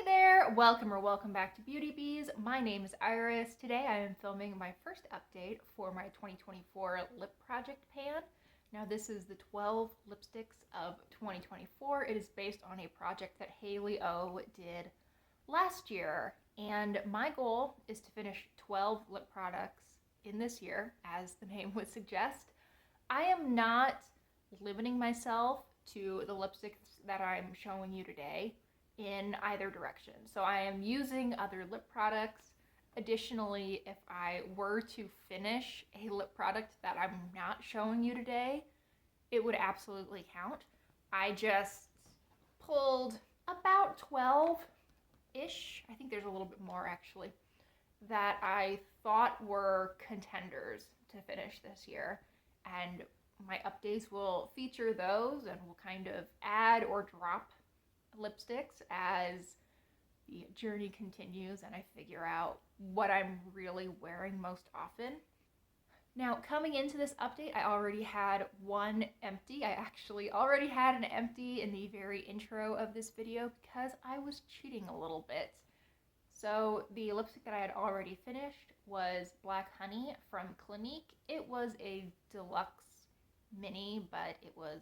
there, welcome back to Beauty Bees. My name is Iris. Today I am filming my first update for my 2024 lip project pan. Now this is the 12 lipsticks of 2024. It is based on a project that Haley O did last year, and my goal is to finish 12 lip products in this year, as the name would suggest. I am not limiting myself to the lipsticks that I'm showing you today in either direction. So I am using other lip products. Additionally, if I were to finish a lip product that I'm not showing you today, it would absolutely count. I just pulled about 12-ish, I think there's a little bit more actually, that I thought were contenders to finish this year. And my updates will feature those, and will kind of add or drop lipsticks as the journey continues and I figure out what I'm really wearing most often. Now, coming into this update, I already had one empty. I actually already had an empty in the very intro of this video because I was cheating a little bit. So the lipstick that I had already finished was Black Honey from Clinique. It was a deluxe mini, but it was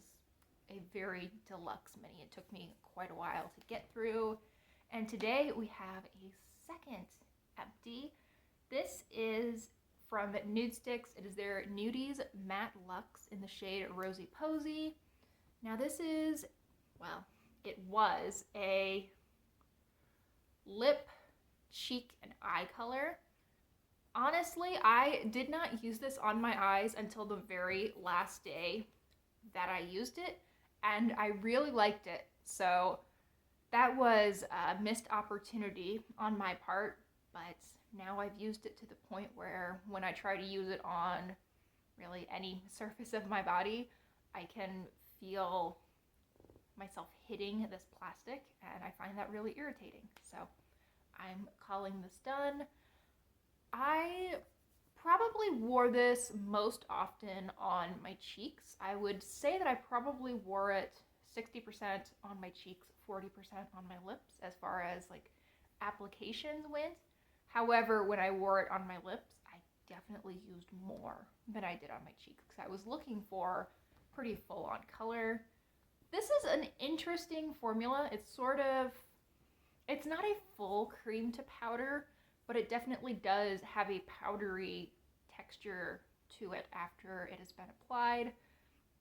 a very deluxe mini. It took me quite a while to get through. And today we have a second empty. This is from Nude Sticks. It is their Nudies Matte Luxe in the shade Rosy Posy. Now this is, well, it was a lip, cheek, and eye color. Honestly, I did not use this on my eyes until the very last day that I used it, and I really liked it. So that was a missed opportunity on my part, but now I've used it to the point where when I try to use it on really any surface of my body, I can feel myself hitting this plastic, and I find that really irritating. So I'm calling this done. I probably wore this most often on my cheeks. I would say that I probably wore it 60% on my cheeks, 40% on my lips as far as like applications went. However, when I wore it on my lips, I definitely used more than I did on my cheeks because I was looking for pretty full-on color. This is an interesting formula. It's not a full cream to powder, but it definitely does have a powdery texture to it after it has been applied.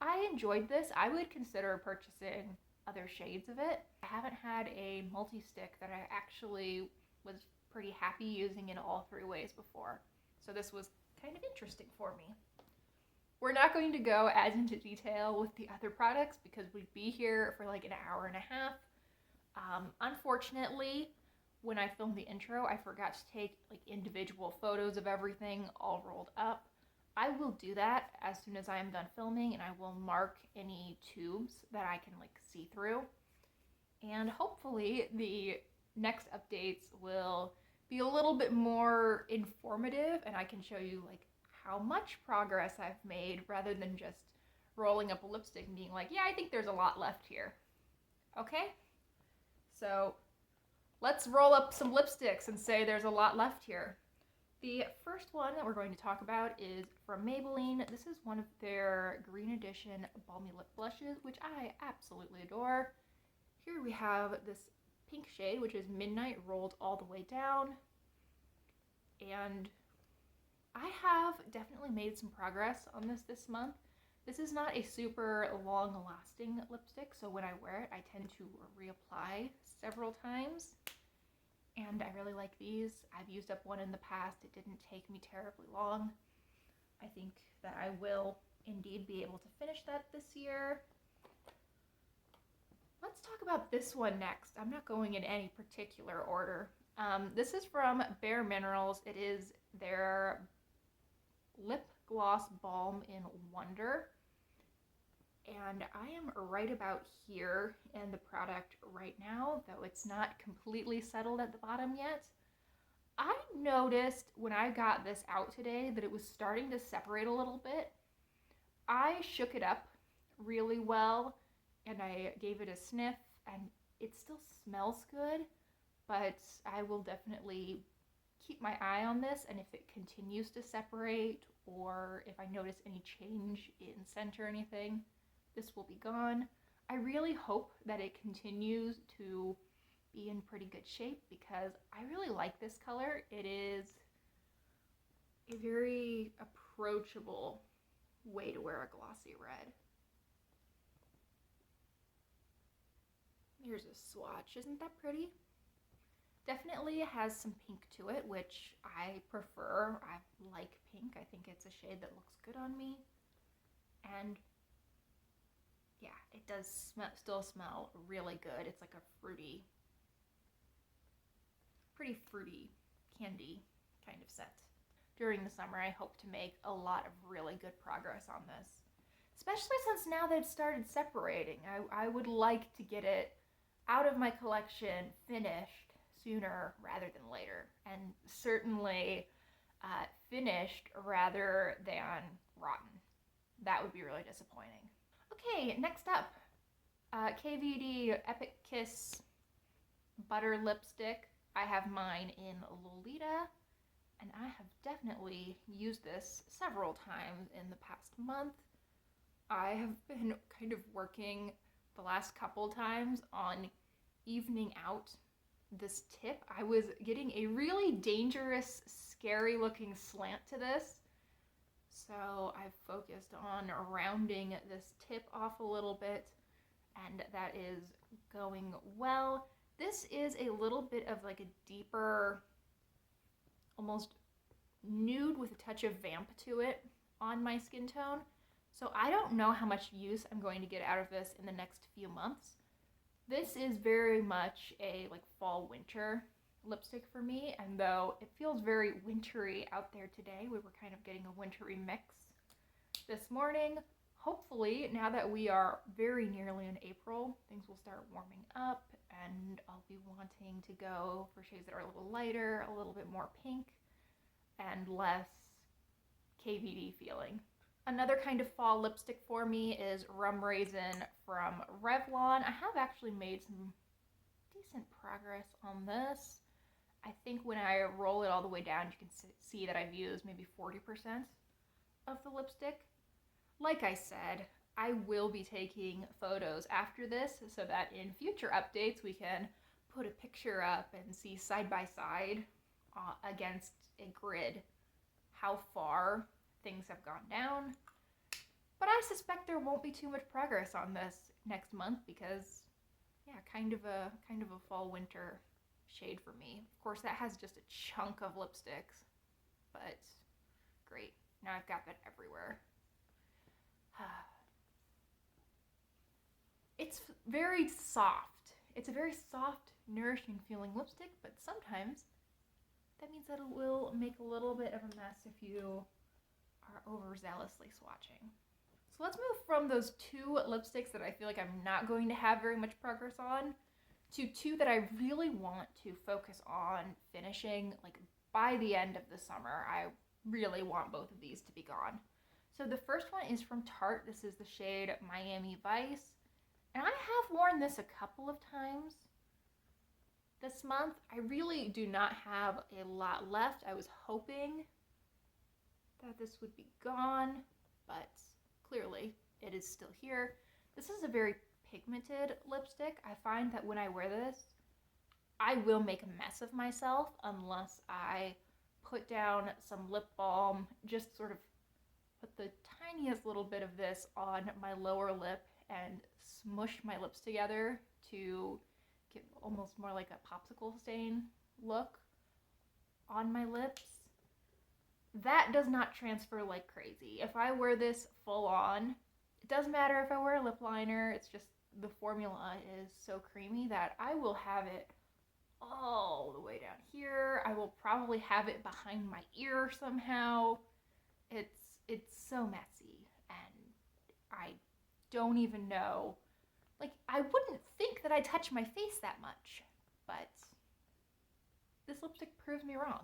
I enjoyed this. I would consider purchasing other shades of it. I haven't had a multi-stick that I actually was pretty happy using in all three ways before, so this was kind of interesting for me. We're not going to go as into detail with the other products because we'd be here for like an hour and a half. Unfortunately, when I filmed the intro, I forgot to take like individual photos of everything all rolled up. I will do that as soon as I am done filming, and I will mark any tubes that I can like see through. And hopefully the next updates will be a little bit more informative, and I can show you like how much progress I've made rather than just rolling up a lipstick and being like, yeah, I think there's a lot left here. Okay? So let's roll up some lipsticks and say there's a lot left here. The first one that we're going to talk about is from Maybelline. This is one of their Green Edition Balmy Lip Blushes, which I absolutely adore. Here we have this pink shade, which is Midnight rolled all the way down. And I have definitely made some progress on this month. This is not a super long-lasting lipstick, so when I wear it, I tend to reapply several times. And I really like these. I've used up one in the past. It didn't take me terribly long. I think that I will indeed be able to finish that this year. Let's talk about this one next. I'm not going in any particular order. This is from Bare Minerals. It is their Lip Gloss Balm in Wonder. And I am right about here in the product right now, though it's not completely settled at the bottom yet. I noticed when I got this out today that it was starting to separate a little bit. I shook it up really well and I gave it a sniff, and it still smells good, but I will definitely keep my eye on this, and if it continues to separate or if I notice any change in scent or anything, this will be gone. I really hope that it continues to be in pretty good shape because I really like this color. It is a very approachable way to wear a glossy red. Here's a swatch. Isn't that pretty? Definitely has some pink to it, which I prefer. I like pink. I think it's a shade that looks good on me. And yeah, it does still smell really good. It's like a pretty fruity candy kind of scent. During the summer, I hope to make a lot of really good progress on this. Especially since now that it's started separating. I would like to get it out of my collection finished sooner rather than later. And certainly finished rather than rotten. That would be really disappointing. Okay, next up, KVD Epic Kiss Butter Lipstick. I have mine in Lolita, and I have definitely used this several times in the past month. I have been kind of working the last couple times on evening out this tip. I was getting a really dangerous, scary looking slant to this. So I've focused on rounding this tip off a little bit, and that is going well. This is a little bit of like a deeper, almost nude with a touch of vamp to it on my skin tone. So I don't know how much use I'm going to get out of this in the next few months. This is very much a like fall winter lipstick for me, and though it feels very wintry out there today, we were kind of getting a wintry mix this morning. Hopefully, now that we are very nearly in April, things will start warming up and I'll be wanting to go for shades that are a little lighter, a little bit more pink, and less KVD feeling. Another kind of fall lipstick for me is Rum Raisin from Revlon. I have actually made some decent progress on this. I think when I roll it all the way down, you can see that I've used maybe 40% of the lipstick. Like I said, I will be taking photos after this so that in future updates we can put a picture up and see side by side against a grid how far things have gone down. But I suspect there won't be too much progress on this next month because, yeah, kind of a fall winter shade for me. Of course, that has just a chunk of lipsticks, but great. Now I've got that everywhere. It's very soft. It's a very soft, nourishing feeling lipstick, but sometimes that means that it will make a little bit of a mess if you are overzealously swatching. So let's move from those two lipsticks that I feel like I'm not going to have very much progress on to two that I really want to focus on finishing like by the end of the summer. I really want both of these to be gone. So the first one is from Tarte. This is the shade Miami Vice. And I have worn this a couple of times this month. I really do not have a lot left. I was hoping that this would be gone, but clearly it is still here. This is a very pigmented lipstick. I find that when I wear this, I will make a mess of myself unless I put down some lip balm, just sort of put the tiniest little bit of this on my lower lip and smush my lips together to get almost more like a popsicle stain look on my lips. That does not transfer like crazy. If I wear this full on, it doesn't matter if I wear a lip liner, it's just the formula is so creamy that I will have it all the way down here. I will probably have it behind my ear somehow. It's so messy, and I don't even know. Like, I wouldn't think that I touch my face that much, but this lipstick proves me wrong.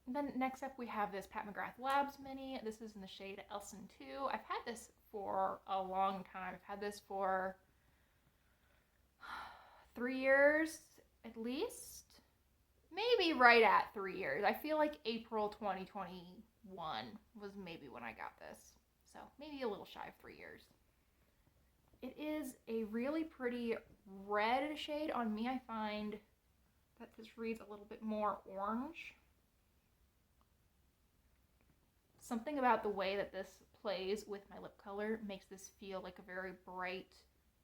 And then next up we have this Pat McGrath Labs Mini. This is in the shade Elson 2. I've had this for a long time. I've had this for 3 years at least. maybe right at 3 years. I feel like April 2021 was maybe when I got this. So maybe a little shy of 3 years. It is a really pretty red shade. On me, I find that this reads a little bit more orange. Something about the way that this plays with my lip color makes this feel like a very bright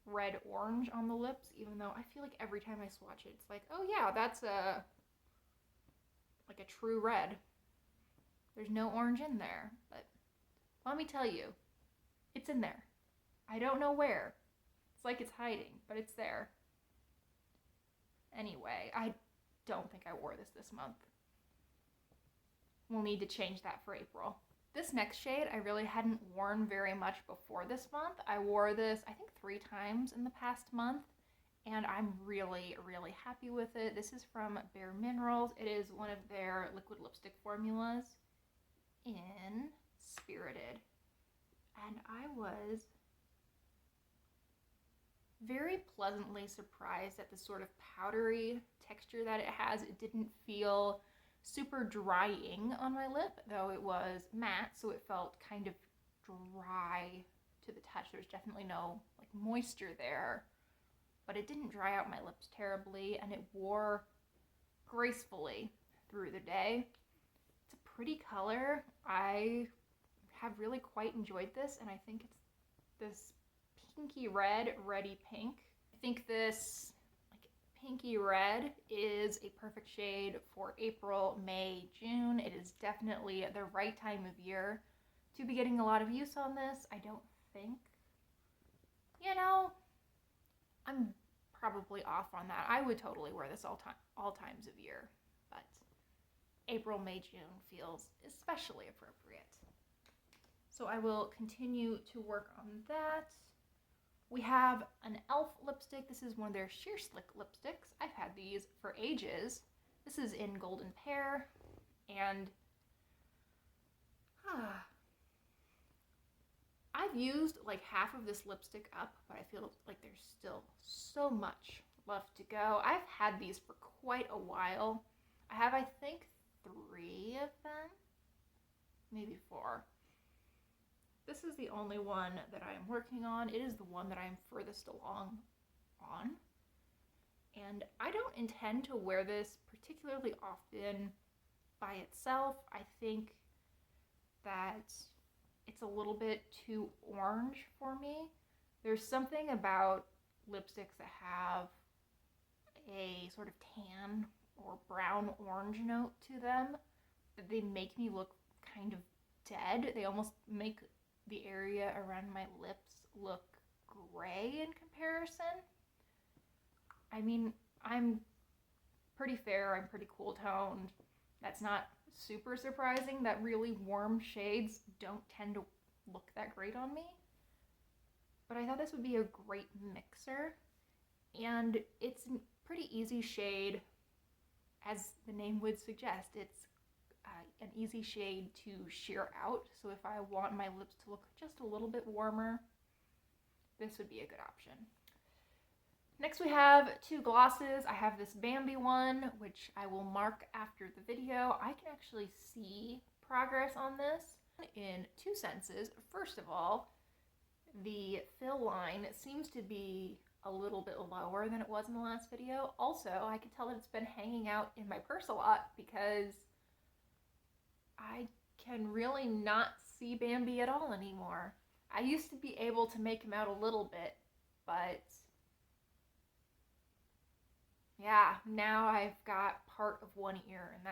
red orange on the lips, even though I feel like every time I swatch it, it's like, oh yeah, that's like a true red. There's no orange in there, but let me tell you, it's in there. I don't know where. It's like it's hiding, but it's there. Anyway, I don't think I wore this month. We'll need to change that for April. This next shade I really hadn't worn very much before this month. I wore this, I think, 3 times in the past month, and I'm really, really happy with it. This is from Bare Minerals. It is one of their liquid lipstick formulas in Spirited. And I was very pleasantly surprised at the sort of powdery texture that it has. It didn't feel super drying on my lip, though it was matte, so it felt kind of dry to the touch. There's definitely no like moisture there, but it didn't dry out my lips terribly, and it wore gracefully through the day. It's a pretty color. I have really quite enjoyed this, and I think it's this pinky red, reddy pink. I think this pinky red is a perfect shade for April, May, June. It is definitely the right time of year to be getting a lot of use on this. I don't think, I'm probably off on that. I would totally wear this all times of year, but April, May, June feels especially appropriate. So I will continue to work on that. We have an e.l.f. lipstick. This is one of their Sheer Slick lipsticks. I've had these for ages. This is in Golden Pear, and I've used like half of this lipstick up, but I feel like there's still so much left to go. I've had these for quite a while. I have, I think, 3 of them, maybe 4. This is the only one that I am working on. It is the one that I'm furthest along on. And I don't intend to wear this particularly often by itself. I think that it's a little bit too orange for me. There's something about lipsticks that have a sort of tan or brown orange note to them that they make me look kind of dead. They almost make the area around my lips look gray in comparison. I mean, I'm pretty fair, I'm pretty cool toned. That's not super surprising that really warm shades don't tend to look that great on me. But I thought this would be a great mixer, and it's a pretty easy shade, as the name would suggest. It's an easy shade to sheer out, so if I want my lips to look just a little bit warmer, this would be a good option. Next we have 2 glosses. I have this Bambi one, which I will mark after the video. I can actually see progress on this in 2 senses. First of all, the fill line seems to be a little bit lower than it was in the last video. Also, I can tell that it's been hanging out in my purse a lot because I can really not see Bambi at all anymore. I used to be able to make him out a little bit, but yeah, now I've got part of one ear, and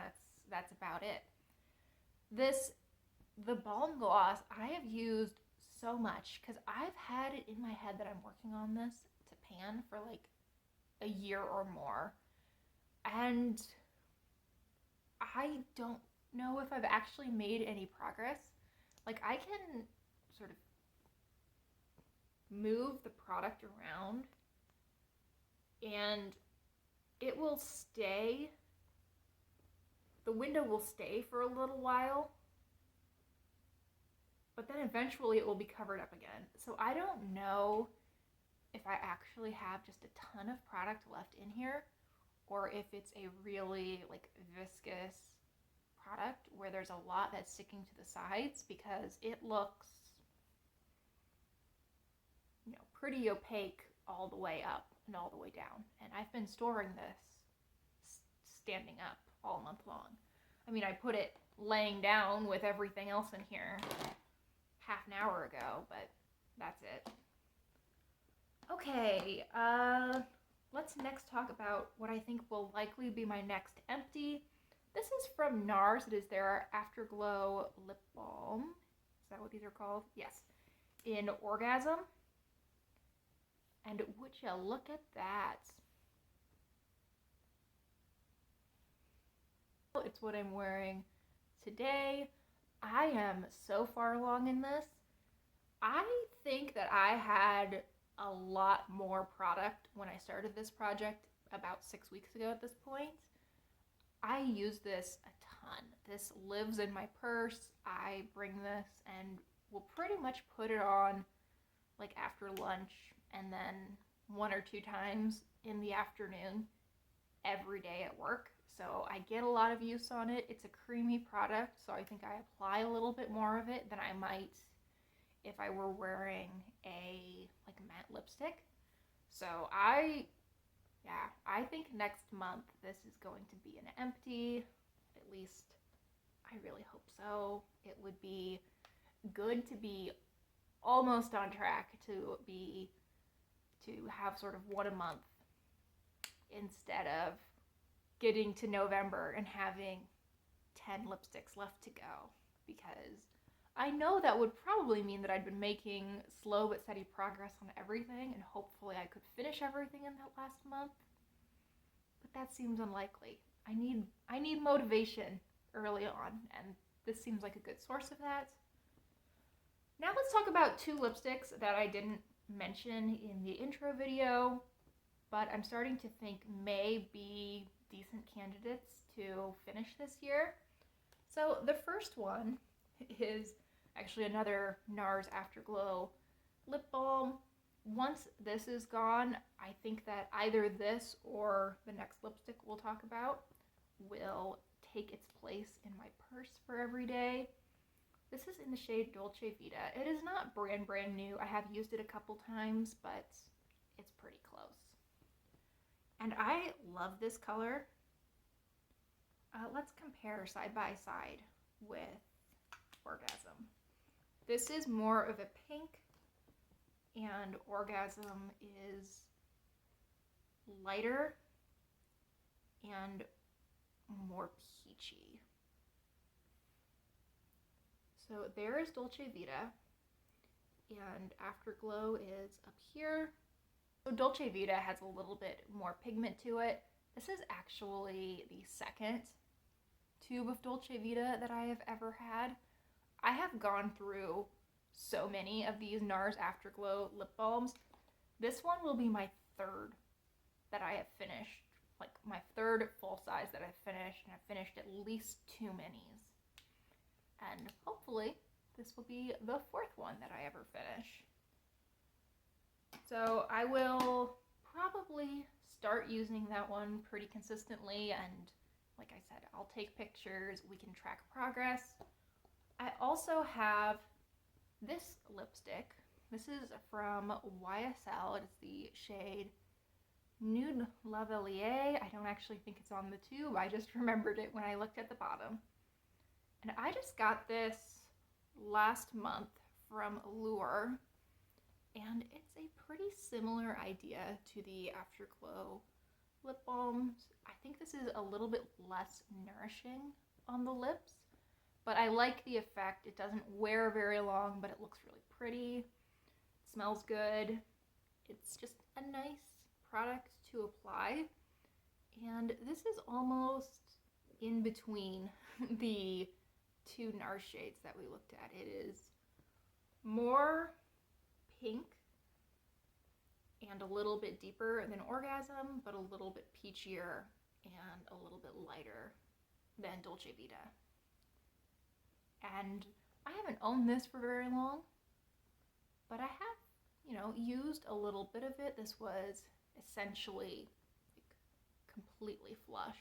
that's about it. The Balm gloss I have used so much because I've had it in my head that I'm working on this to pan for like a year or more, and I don't know if I've actually made any progress. Like, I can sort of move the product around and it will stay, the window will stay for a little while, but then eventually it will be covered up again. So I don't know if I actually have just a ton of product left in here, or if it's a really like viscous product where there's a lot that's sticking to the sides, because it looks, you know, pretty opaque all the way up and all the way down. And I've been storing this standing up all month long. I mean, I put it laying down with everything else in here half an hour ago, but that's it. Okay, let's next talk about what I think will likely be my next empty. This is from NARS. It is their Afterglow Lip Balm. Is that what these are called? Yes. In Orgasm. And would you look at that? It's what I'm wearing today. I am so far along in this. I think that I had a lot more product when I started this project about 6 weeks ago at this point. I use this a ton. This lives in my purse. I bring this and will pretty much put it on like after lunch and then 1 or 2 times in the afternoon every day at work. So I get a lot of use on it. It's a creamy product, so I think I apply a little bit more of it than I might if I were wearing a like matte lipstick. So I think next month this is going to be an empty. At least I really hope so. It would be good to be almost on track to have sort of one a month instead of getting to November and having 10 lipsticks left to go, because I know that would probably mean that I'd been making slow but steady progress on everything, and hopefully I could finish everything in that last month. But that seems unlikely. I need motivation early on, and this seems like a good source of that. Now let's talk about 2 lipsticks that I didn't mention in the intro video, but I'm starting to think may be decent candidates to finish this year. So the first one is actually another NARS Afterglow lip balm. Once this is gone, I think that either this or the next lipstick we'll talk about will take its place in my purse for every day. This is in the shade Dolce Vita. It is not brand new. I have used it a couple times, but it's pretty close. And I love this color. Let's compare side by side with Orgasm. This is more of a pink, and Orgasm is lighter and more peachy. So there is Dolce Vita, and Afterglow is up here. So Dolce Vita has a little bit more pigment to it. This is actually the second tube of Dolce Vita that I have ever had. I have gone through so many of these NARS Afterglow lip balms. This one will be my third that I have finished, like my third full size that I've finished, and I've finished at least 2 minis. And hopefully this will be the 4th one that I ever finish. So I will probably start using that one pretty consistently, and like I said, I'll take pictures, we can track progress. I also have this lipstick. This is from YSL. It's the shade Nude Lavalier. I don't actually think it's on the tube. I just remembered it when I looked at the bottom. And I just got this last month from Allure, and it's a pretty similar idea to the Afterglow lip balms. I think this is a little bit less nourishing on the lips, but I like the effect. It doesn't wear very long, but it looks really pretty. It smells good. It's just a nice product to apply. And this is almost in between the 2 NARS shades that we looked at. It is more pink and a little bit deeper than Orgasm, but a little bit peachier and a little bit lighter than Dolce Vita. And I haven't owned this for very long, but I have, used a little bit of it. This was essentially completely flush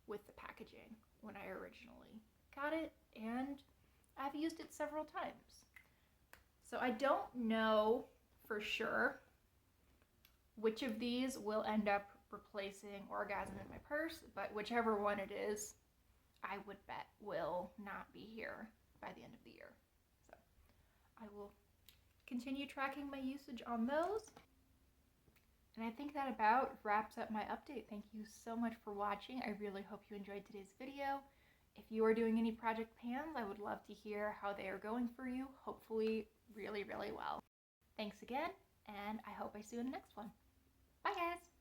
with the packaging when I originally got it, and I've used it several times. So I don't know for sure which of these will end up replacing Orgasm in my purse, but whichever one it is, I would bet will not be here by the end of the year. So I will continue tracking my usage on those. And I think that about wraps up my update. Thank you so much for watching. I really hope you enjoyed today's video. If you are doing any project pans, I would love to hear how they are going for you. Hopefully really, really well. Thanks again, and I hope I see you in the next one. Bye guys!